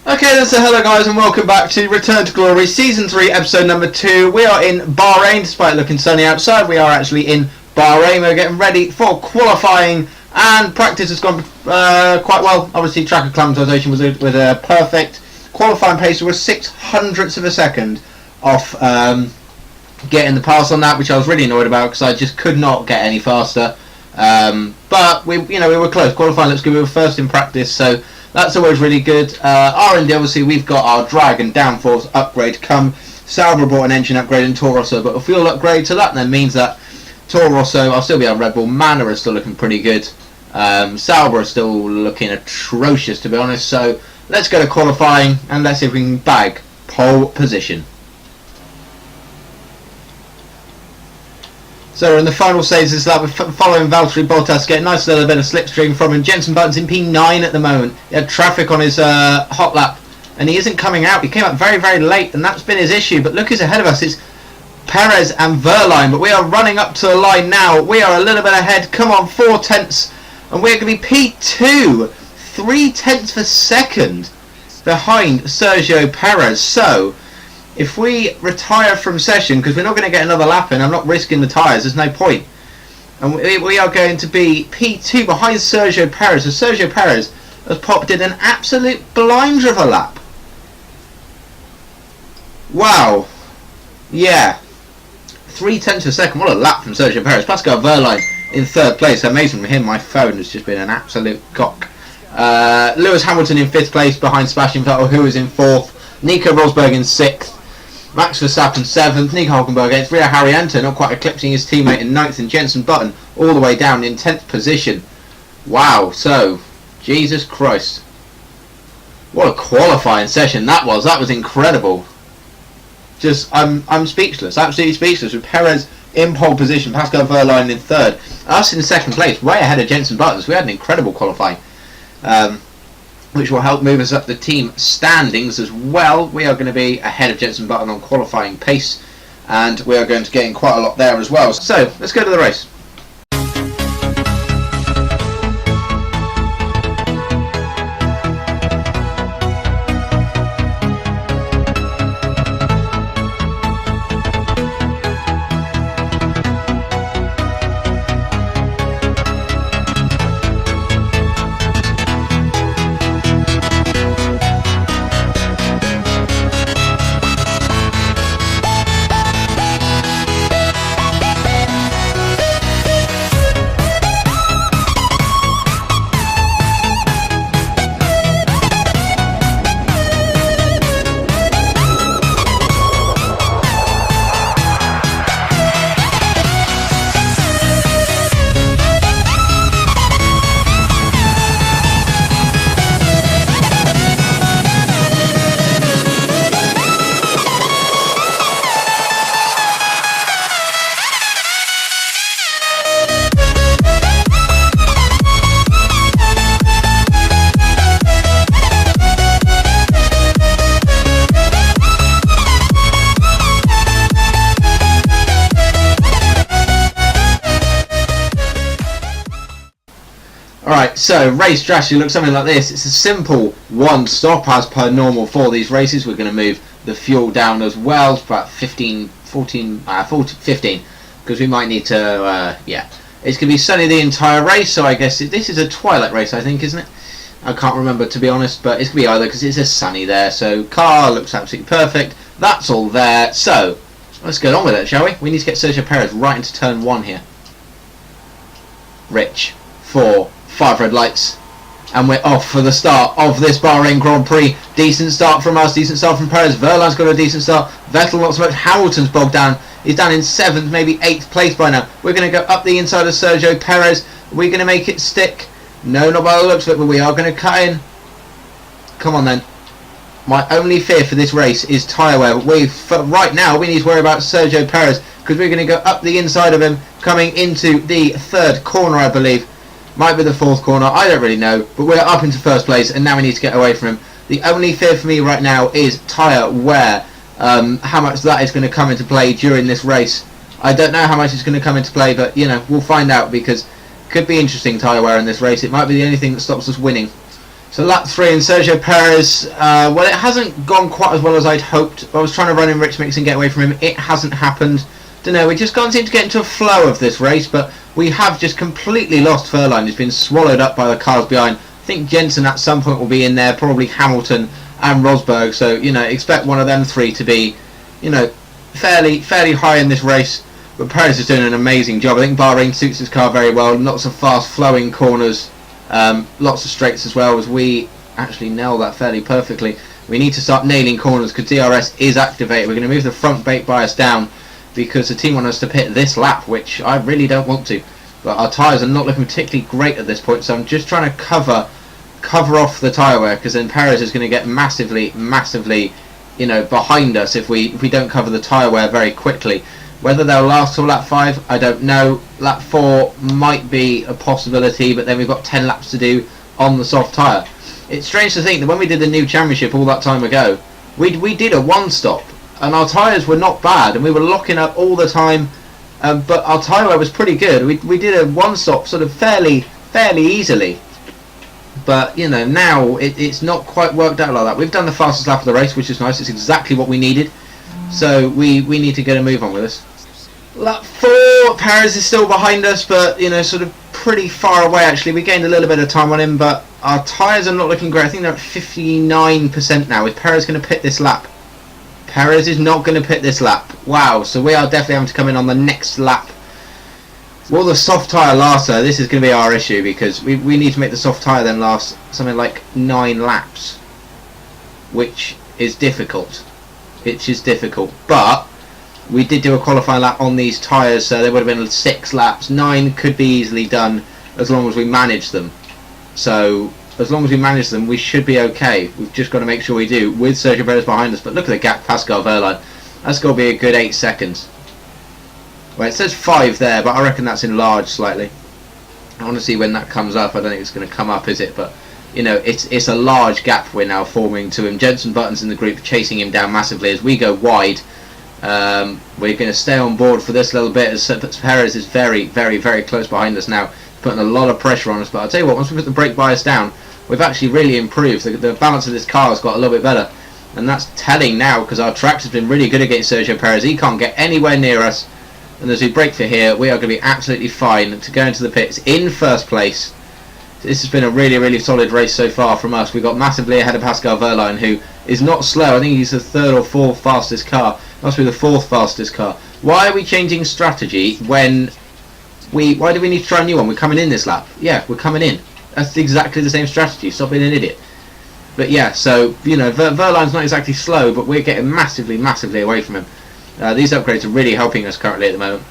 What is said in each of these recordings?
Okay then, so hello guys and welcome back to Return to Glory Season 3 episode number 2. We are in Bahrain, despite it looking sunny outside. We are actually in Bahrain. We're getting ready for qualifying and practice has gone quite well. Obviously track acclimatization was with a perfect qualifying pace. We were 600ths of a second off getting the pass on that, which I was really annoyed about because I just could not get any faster. But we were close. Qualifying looks good. We were first in practice, so that's always really good. R&D, obviously, we've got our drag and downforce upgrade come. Sauber brought an engine upgrade and Toro Rosso, but a fuel upgrade, so that then means that Toro Rosso, I'll still be on Red Bull. Manor is still looking pretty good. Sauber is still looking atrocious, to be honest. So let's go to qualifying and let's see if we can bag pole position. So we're in the final stages of that. We're following Valtteri Bottas, getting a nice little bit of slipstream from him. Jenson Button's in P9 at the moment. He had traffic on his hot lap and he isn't coming out. He came out very, very late and that's been his issue. But look who's ahead of us. It's Perez and Verline. But we are running up to the line now. We are a little bit ahead. Come on, 4 tenths. And we're going to be P2. 3 tenths per second behind Sergio Perez. So if we retire from session, because we're not going to get another lap in, I'm not risking the tyres, there's no point. And we are going to be P2 behind Sergio Perez. So Sergio Perez has popped in an absolute blinder of a lap. Wow. Yeah. 3 tenths per second. What a lap from Sergio Perez. Pascal Verline in 3rd place. Amazing for him. My phone has just been an absolute cock. Lewis Hamilton in 5th place behind Sebastian Vettel, who is in 4th. Nico Rosberg in 6th. Max Verstappen 7th, Nico Hulkenberg 8th, Rio Haryanto not quite eclipsing his teammate in 9th, and Jenson Button all the way down in 10th position. Wow, so, Jesus Christ. What a qualifying session that was. That was incredible. Just, I'm speechless, absolutely speechless, with Perez in pole position, Pascal Verline in 3rd, us in 2nd place, way ahead of Jenson Button. So we had an incredible qualifying. Which will help move us up the team standings as well. We are going to be ahead of Jenson Button on qualifying pace, and we are going to gain quite a lot there as well. So let's go to the race. Alright, so race strategy looks something like this. It's a simple one stop as per normal for these races. We're going to move the fuel down as well, about 15, because we might need to, It's going to be sunny the entire race, so I guess this is a twilight race, I think, isn't it? I can't remember, to be honest, but it's going to be either, because it's a sunny there, so car looks absolutely perfect. That's all there, so let's get on with it, shall we? We need to get Sergio Perez right into turn 1 here. Rich, 4, 5 red lights, and we're off for the start of this Bahrain Grand Prix. Decent start from us, decent start from Perez. Verline's got a decent start. Vettel not so much. Hamilton's bogged down. He's down in 7th, maybe 8th place by now. We're going to go up the inside of Sergio Perez. We're going to make it stick. No, not by the looks of it, but we are going to cut in. Come on then. My only fear for this race is tyre wear. Right now, we need to worry about Sergio Perez because we're going to go up the inside of him, coming into the 3rd corner, I believe. Might be the 4th corner, I don't really know, but we're up into 1st place and now we need to get away from him. The only fear for me right now is tyre wear. How much that is going to come into play during this race. I don't know how much it's going to come into play, but we'll find out because it could be interesting tyre wear in this race. It might be the only thing that stops us winning. So lap 3 and Sergio Perez, well, it hasn't gone quite as well as I'd hoped. I was trying to run in Rich Mix and get away from him. It hasn't happened. Don't know, we just can't seem to get into a flow of this race, but we have just completely lost Furline. He's been swallowed up by the cars behind. I think Jensen at some point will be in there, probably Hamilton and Rosberg. So, you know, expect one of them three to be, you know, fairly high in this race. But Perez is doing an amazing job. I think Bahrain suits his car very well. Lots of fast flowing corners. Lots of straights as well, as we actually nail that fairly perfectly. We need to start nailing corners because DRS is activated. We're going to move the front brake bias down because the team want us to pit this lap, which I really don't want to. But our tyres are not looking particularly great at this point, so I'm just trying to cover off the tyre wear, because then Perez is going to get massively, you know, behind us if we don't cover the tyre wear very quickly. Whether they'll last till lap 5, I don't know. Lap 4 might be a possibility, but then we've got 10 laps to do on the soft tyre. It's strange to think that when we did the new championship all that time ago, we did a one-stop, and our tyres were not bad, and we were locking up all the time, but our tyre wear was pretty good. We did a one-stop sort of fairly easily. But, you know, now it's not quite worked out like that. We've done the fastest lap of the race, which is nice. It's exactly what we needed. So we need to get a move on with this. Lap 4, Perez is still behind us, but, you know, sort of pretty far away actually. We gained a little bit of time on him, but our tyres are not looking great. I think they're at 59% now. Is Perez going to pit this lap? Perez is not going to pit this lap. Wow, so we are definitely having to come in on the next lap. Will the soft tyre last though? This is going to be our issue, because we need to make the soft tyre then last something like 9 laps, which is difficult. But we did do a qualifying lap on these tyres, so there would have been 6 laps. 9 could be easily done as long as we manage them. So as long as we manage them, we should be okay. We've just got to make sure we do, with Sergio Perez behind us. But look at the gap, Pascal Wehrlein. That's got to be a good 8 seconds. Well, it says 5 there, but I reckon that's enlarged slightly. I want to see when that comes up. I don't think it's going to come up, is it? But, you know, it's a large gap we're now forming to him. Jensen Button's in the group chasing him down massively as we go wide. We're going to stay on board for this little bit, as Perez is very close behind us now, putting a lot of pressure on us. But I'll tell you what, once we put the brake bias down, we've actually really improved. The balance of this car has got a little bit better, and that's telling now, because our track has been really good against Sergio Perez. He can't get anywhere near us, and as we brake for here, we are going to be absolutely fine to go into the pits in first place. This has been a really solid race so far from us. We got massively ahead of Pascal Wehrlein, who is not slow. I think he's the 3rd or 4th fastest car. Must be the 4th fastest car. Why are we changing strategy when why do we need to try a new one? We're coming in this lap. Yeah, we're coming in. That's exactly the same strategy. Stop being an idiot. But yeah, so, you know, Wehrlein's not exactly slow, but we're getting massively away from him. These upgrades are really helping us currently at the moment.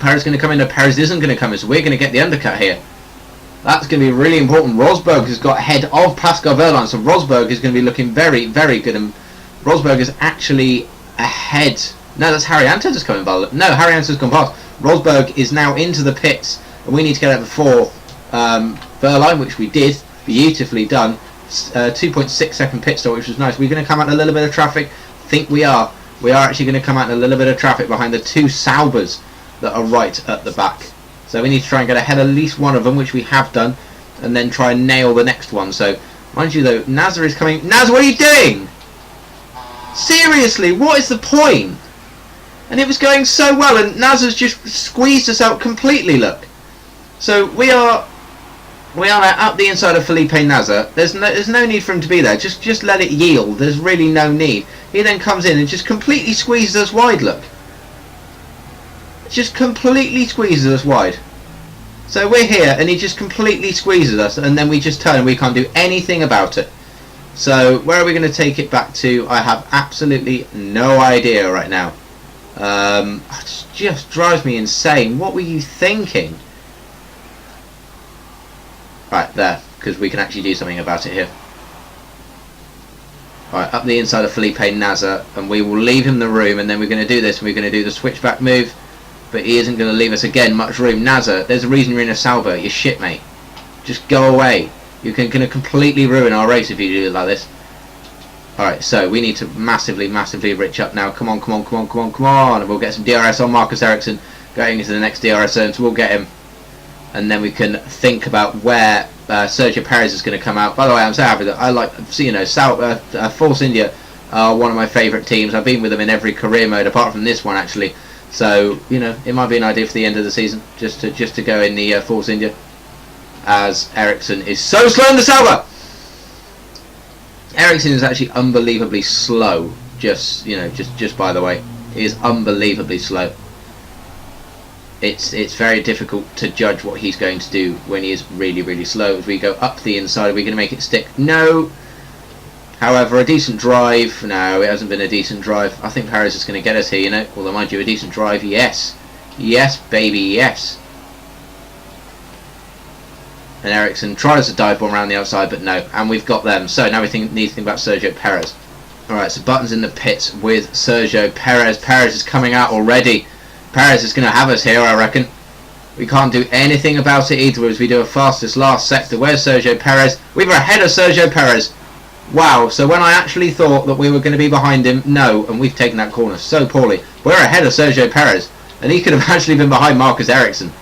Perez is going to come in. No, Perez isn't going to come in, so we're going to get the undercut here. That's going to be really important. Rosberg has got ahead of Pascal Wehrlein, so Rosberg is going to be looking very good. And Rosberg is actually ahead. No, that's Harry Anton just coming by. No, Harry Anton's gone past. Rosberg is now into the pits, and we need to get out before Wehrlein, which we did. Beautifully done. 2.6 second pit stop, which was nice. We're going to come out in a little bit of traffic. I think we are. We are actually going to come out in a little bit of traffic behind the 2 Saubers that are right at the back. So we need to try and get ahead of at least one of them, which we have done, and then try and nail the next one. So, mind you though, Nazar is coming. Naz, what are you doing? Seriously, what is the point? And it was going so well, and Nazar's just squeezed us out completely, look. So we are now up the inside of Felipe Nazar. There's no need for him to be there. Just let it yield. There's really no need. He then comes in and just completely squeezes us wide, look. Just completely squeezes us wide. So we're here and he just completely squeezes us, and then we just turn and we can't do anything about it. So where are we going to take it back to? I have absolutely no idea right now. It just drives me insane. What were you thinking? Right, there, because we can actually do something about it here. Right, up the inside of Felipe Nazar, and we will leave him the room, and then we're going to do this, and we're going to do the switchback move, but he isn't going to leave us again much room. Nazar, there's a reason you're in a salvo. You're shit, mate. Just go away. You're going to completely ruin our race if you do it like this. Alright, so we need to massively rich up now. Come on, and we'll get some DRS on Marcus Ericsson going into the next DRS zone, so we'll get him. And then we can think about where Sergio Perez is going to come out. By the way, I'm so happy that I like, you know, Force India are one of my favourite teams. I've been with them in every career mode apart from this one actually. So you know, it might be an idea for the end of the season just to go in the Force India, as Ericsson is so slow in the Sauber. Ericsson is actually unbelievably slow. Just by the way, he is unbelievably slow. It's very difficult to judge what he's going to do when he is really slow. As we go up the inside, are we going to make it stick? No. However, a decent drive. No, it hasn't been a decent drive. I think Perez is going to get us here, you know. Although, mind you, a decent drive, yes. Yes, baby, yes. And Ericsson tries to dive bomb around the outside, but no. And we've got them. So now we need to think about Sergio Perez. Alright, so Button's in the pits with Sergio Perez. Perez is coming out already. Perez is going to have us here, I reckon. We can't do anything about it either as we do a fastest last sector. Where's Sergio Perez? We were ahead of Sergio Perez. Wow, so when I actually thought that we were going to be behind him, no, and we've taken that corner so poorly. We're ahead of Sergio Perez, and he could have actually been behind Marcus Ericsson.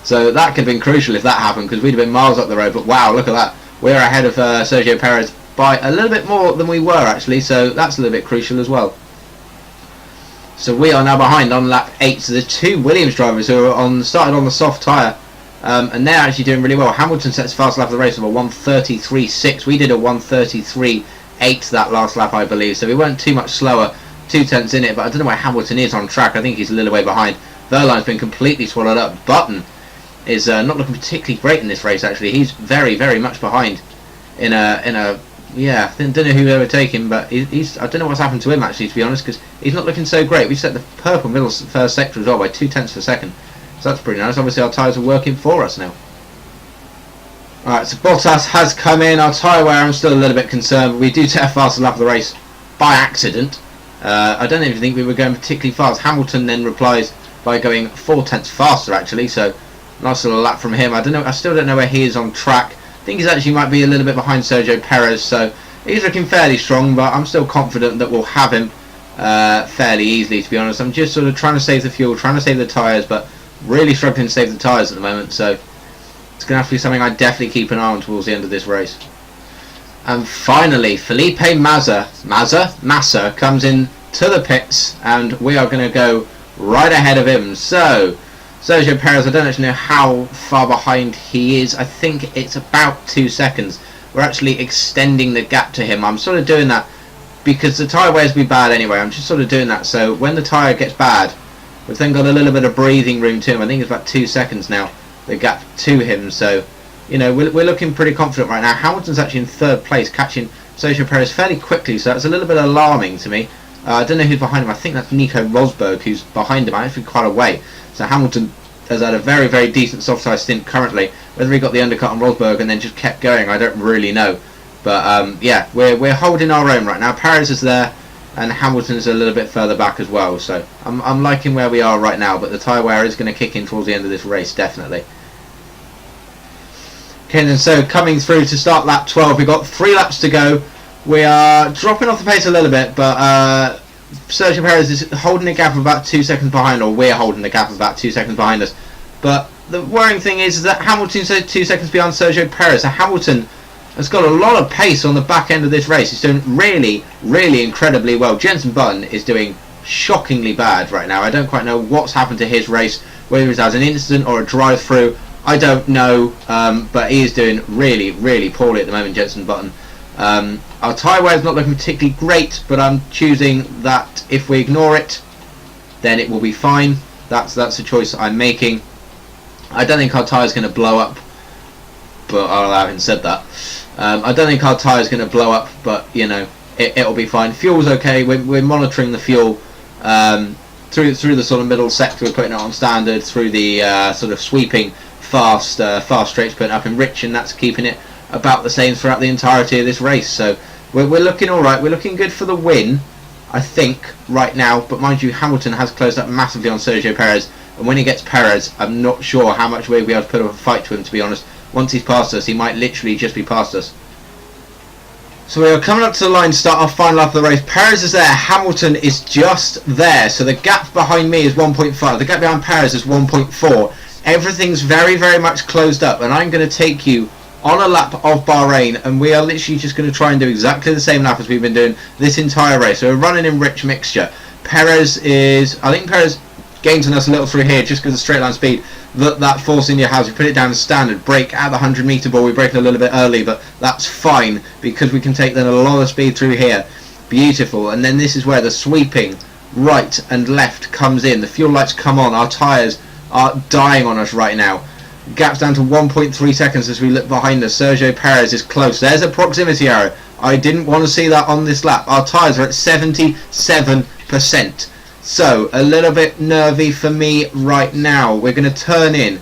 So that could have been crucial if that happened, because we'd have been miles up the road. But wow, look at that. We're ahead of Sergio Perez by a little bit more than we were actually, so that's a little bit crucial as well. So we are now behind on lap 8. So the two Williams drivers who are started on the soft tyre, and they're actually doing really well. Hamilton sets fast lap of the race of a 1:33.6. We did a 1:33.8 that last lap, I believe. So we weren't too much slower, 2 tenths in it. But I don't know where Hamilton is on track. I think he's a little way behind. Verline's been completely swallowed up. Button is not looking particularly great in this race. Actually, he's very much behind. Yeah, I don't know who they were taking, but he's. I don't know what's happened to him actually, to be honest, because he's not looking so great. We set the purple middle first sector as well by 2 tenths per second, so that's pretty nice. Obviously, our tyres are working for us now. Alright, so Bottas has come in. Our tyre wear, I'm still a little bit concerned, but we do take a faster lap of the race by accident. I don't even think we were going particularly fast. Hamilton then replies by going 4 tenths faster actually, so nice little lap from him. I still don't know where he is on track. I think he's actually might be a little bit behind Sergio Perez, so he's looking fairly strong, but I'm still confident that we'll have him fairly easily, to be honest. I'm just sort of trying to save the fuel, trying to save the tyres, but really struggling to save the tyres at the moment, so it's going to have to be something I definitely keep an eye on towards the end of this race. And finally, Felipe Massa comes in to the pits, and we are going to go right ahead of him. So Sergio Perez, I don't actually know how far behind he is. I think it's about 2 seconds. We're actually extending the gap to him. I'm sort of doing that because the tyre wears will be bad anyway. I'm just sort of doing that so when the tyre gets bad, we've then got a little bit of breathing room to him. I think it's about 2 seconds now, the gap to him. So, you know, we're looking pretty confident right now. Hamilton's actually in 3rd place, catching Sergio Perez fairly quickly, so that's a little bit alarming to me. I don't know who's behind him. I think that's Nico Rosberg who's behind him, actually quite a way. So Hamilton has had a very decent soft tyre stint currently. Whether he got the undercut on Rosberg and then just kept going, I don't really know. But yeah, we're holding our own right now. Perez is there, and Hamilton's a little bit further back as well. So I'm liking where we are right now. But the tyre wear is going to kick in towards the end of this race, definitely. Okay, then so coming through to start lap 12, we've got 3 laps to go. We are dropping off the pace a little bit, but Sergio Perez is holding a gap of about 2 seconds behind, or we're holding a gap of about 2 seconds behind us. But the worrying thing is that Hamilton's 2 seconds behind Sergio Perez. So Hamilton has got a lot of pace on the back end of this race. He's doing really incredibly well. Jenson Button is doing shockingly bad right now. I don't quite know what's happened to his race, whether it was an incident or a drive-through. I don't know, but he is doing really poorly at the moment, Jenson Button. Our tyre wear is not looking particularly great, but I'm choosing that if we ignore it, then it will be fine. That's a choice I'm making. I don't think our tyre is going to blow up, but I haven't said that. I don't think our tyre is going to blow up, but you know, it'll be fine. Fuel's okay. We're monitoring the fuel through the sort of middle sector. We're putting it on standard through the sort of sweeping fast straights, putting it up in rich, and that's keeping it about the same throughout the entirety of this race. So we're looking alright. We're looking good for the win, I think, right now. But mind you, Hamilton has closed up massively on Sergio Perez, and when he gets Perez, I'm not sure how much we'll be able to put up a fight to him, to be honest. Once he's past us, he might literally just be past us. So we are coming up to the line to start our final lap of the race. Perez is there, Hamilton is just there. So the gap behind me is 1.5, the gap behind Perez is 1.4. Everything's very much closed up, and I'm going to take you on a lap of Bahrain, and we are literally just going to try and do exactly the same lap as we've been doing this entire race. So we're running in rich mixture. I think Perez gains on us a little through here just because of straight line speed that Force India has. We put it down to standard, brake at the 100 metre ball. We brake a little bit early, but that's fine because we can take then a lot of speed through here. Beautiful. And then this is where the sweeping right and left comes in. The fuel lights come on. Our tyres are dying on us right now. Gap's down to 1.3 seconds as we look behind us. Sergio Perez is close. There's a proximity arrow. I didn't want to see that on this lap. Our tyres are at 77%. So, a little bit nervy for me right now. We're going to turn in.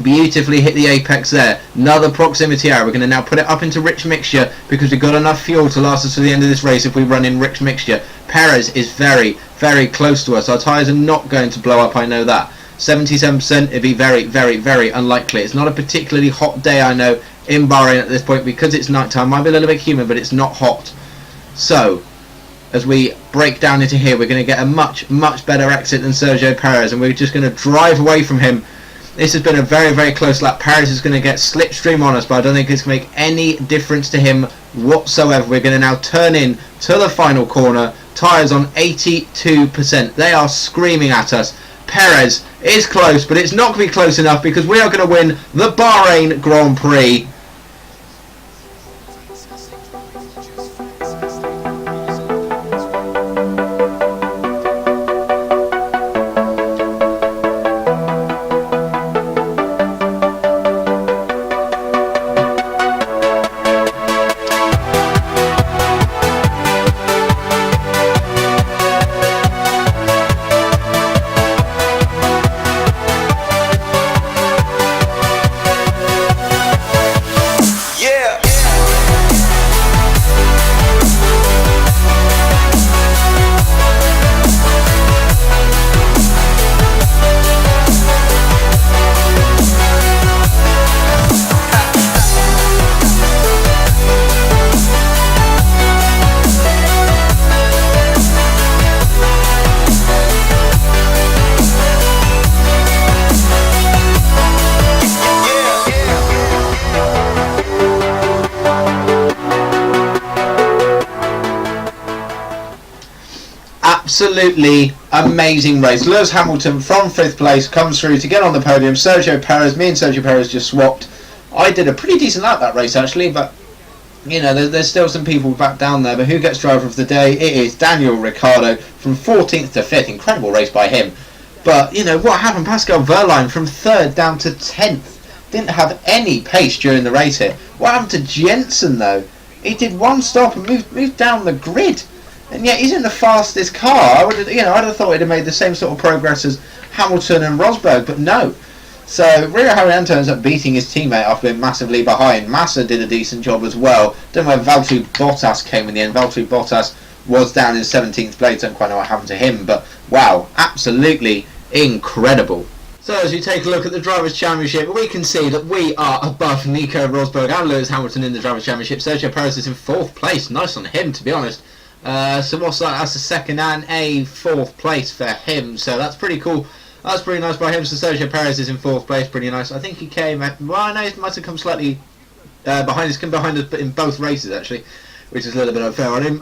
Beautifully hit the apex there. Another proximity arrow. We're going to now put it up into rich mixture because we've got enough fuel to last us to the end of this race if we run in rich mixture. Perez is very, very close to us. Our tyres are not going to blow up, I know that. 77%, it'd be very, very, very unlikely. It's not a particularly hot day, I know, in Bahrain at this point because it's night time. Might be a little bit humid, but it's not hot. So, as we break down into here, we're going to get a much, much better exit than Sergio Perez, and we're just going to drive away from him. This has been a very, very close lap. Perez is going to get slipstream on us, but I don't think it's going to make any difference to him whatsoever. We're going to now turn in to the final corner. Tyres on 82%. They are screaming at us. Perez is close, but it's not going to be close enough because we are going to win the Bahrain Grand Prix. Absolutely amazing race. Lewis Hamilton from 5th place comes through to get on the podium. Sergio Perez, me and Sergio Perez just swapped. I did a pretty decent lap that race actually, but you know, there's still some people back down there. But who gets driver of the day? It is Daniel Ricciardo from 14th to 5th. Incredible race by him. But you know what happened? Pascal Wehrlein from 3rd down to 10th. Didn't have any pace during the race here. What happened to Jensen though? He did one stop and moved down the grid. And yet he's in the fastest car. I'd have thought he'd have made the same sort of progress as Hamilton and Rosberg, but no. So Rio Haryanto ends up beating his teammate after being massively behind. Massa did a decent job as well. Don't know where Valtteri Bottas came in the end. Valtteri Bottas was down in 17th place. Don't quite know what happened to him, but wow, absolutely incredible. So as we take a look at the Drivers' Championship, we can see that we are above Nico Rosberg and Lewis Hamilton in the Drivers' Championship. Sergio Perez is in 4th place. Nice on him, to be honest. So what's that? That's a 2nd and a 4th place for him. So that's pretty cool. That's pretty nice by him. So Sergio Perez is in 4th place. Pretty nice. I think he came at... Well, no, he might have come slightly behind us. Come behind us in both races, actually. Which is a little bit unfair on him.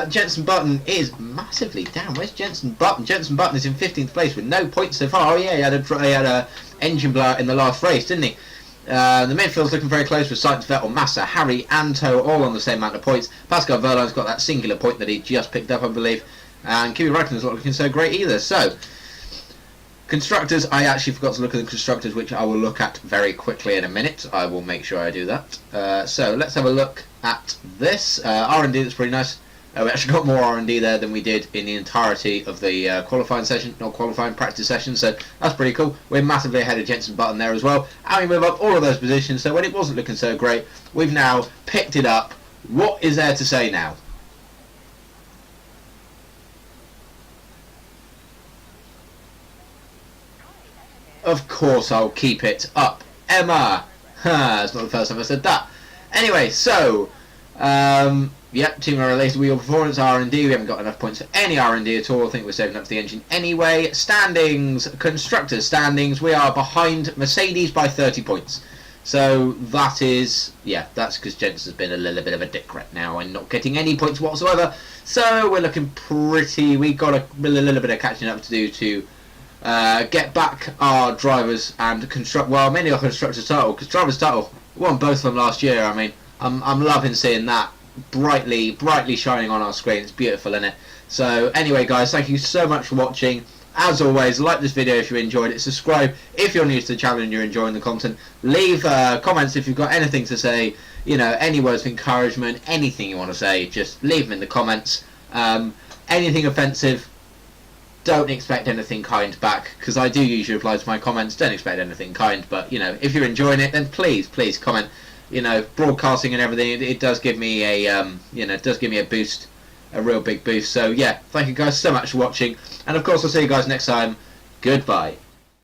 Jenson Button is massively down. Where's Jenson Button? Jenson Button is in 15th place with no points so far. Oh yeah, he had a engine blowout in the last race, didn't he? The midfield's looking very close with Sainz, Vettel, Massa, Harry, Anto, all on the same amount of points. Pascal Wehrlein's got that singular point that he just picked up, I believe. And Kimi Räikkönen's not looking so great either. So, constructors, I actually forgot to look at the constructors, which I will look at very quickly in a minute. I will make sure I do that. So, let's have a look at this. R&D, that's pretty nice. We actually got more R&D there than we did in the entirety of the qualifying session, not qualifying, practice session, so that's pretty cool. We're massively ahead of Jenson Button there as well, and we move up all of those positions, so when it wasn't looking so great, we've now picked it up. What is there to say now? Of course I'll keep it up. Emma! It's not the first time I said that. Anyway, so... Yep, team related wheel performance, R&D. We haven't got enough points for any R&D at all. I think we're saving up to the engine anyway. Standings, constructors standings. We are behind Mercedes by 30 points. So that is, yeah, that's because Jensen has been a little bit of a dick right now and not getting any points whatsoever. So we're looking pretty, we got a little bit of catching up to do to get back our drivers and mainly our constructors title, because drivers title, we won both of them last year. I mean, I'm loving seeing that brightly shining on our screen. It's beautiful, isn't it? So anyway, guys, thank you so much for watching. As always, like this video if you enjoyed it, subscribe if you're new to the channel and you're enjoying the content, leave comments if you've got anything to say, you know, any words of encouragement, anything you want to say, just leave them in the comments. Anything offensive, don't expect anything kind back, because I do usually reply to my comments. Don't expect anything kind, but you know, if you're enjoying it, then please comment. You know, broadcasting and everything, it does give me a you know, it does give me a boost, a real big boost. So yeah, thank you guys so much for watching, and of course I'll see you guys next time. Goodbye.